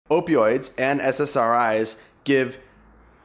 Opioids and SSRIs give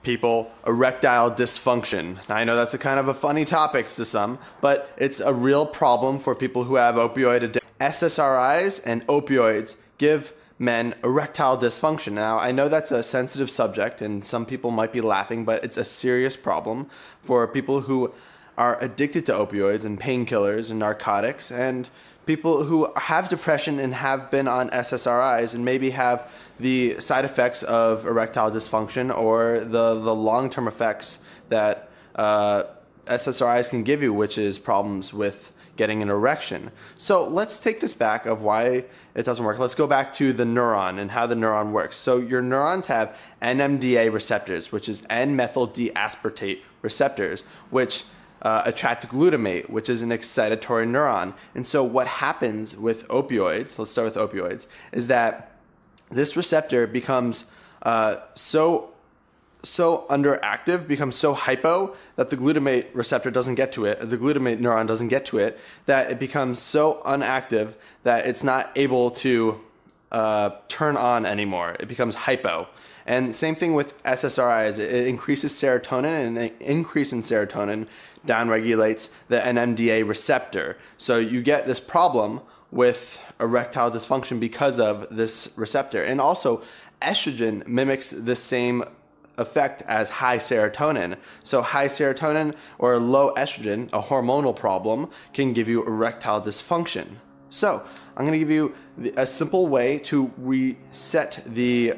people erectile dysfunction. Now, I know that's a kind of a funny topic to some, but it's a real problem for people who have opioid addiction. SSRIs and opioids give men erectile dysfunction. Now, I know that's a sensitive subject and some people might be laughing, but it's a serious problem for people who are addicted to opioids and painkillers and narcotics, and people who have depression and have been on SSRIs and maybe have the side effects of erectile dysfunction or the long-term effects that SSRIs can give you, which is problems with getting an erection. So let's take this back of why it doesn't work. Let's go back to the neuron and how the neuron works. So your neurons have NMDA receptors, which is N-methyl D-aspartate receptors, which attract glutamate, which is an excitatory neuron. And so what happens with opioids, let's start with opioids, is that this receptor becomes so underactive, becomes so hypo that the glutamate receptor doesn't get to it, the glutamate neuron doesn't get to it, that it becomes so inactive that it's not able to turn on anymore. It becomes hypo. And same thing with SSRIs. It increases serotonin, and an increase in serotonin downregulates the NMDA receptor. So you get this problem with erectile dysfunction because of this receptor. And also, estrogen mimics the same effect as high serotonin. So high serotonin or low estrogen, a hormonal problem, can give you erectile dysfunction. So I'm going to give you a simple way to reset the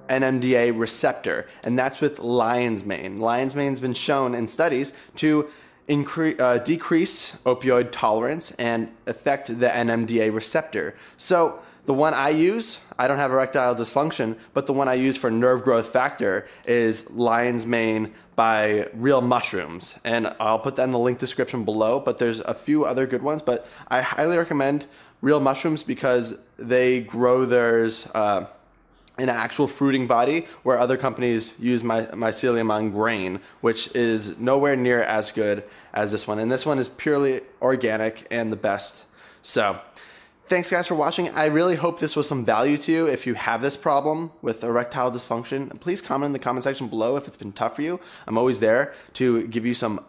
NMDA receptor, and that's with lion's mane. Lion's mane has been shown in studies to decrease opioid tolerance and affect the NMDA receptor. So the one I use, I don't have erectile dysfunction, but the one I use for nerve growth factor is lion's mane by Real Mushrooms. And I'll put that in the link description below, but there's a few other good ones, but I highly recommend Real Mushrooms because they grow theirs in an actual fruiting body, where other companies use mycelium on grain, which is nowhere near as good as this one. And this one is purely organic and the best. So thanks guys for watching. I really hope this was some value to you. If you have this problem with erectile dysfunction, please comment in the comment section below if it's been tough for you. I'm always there to give you some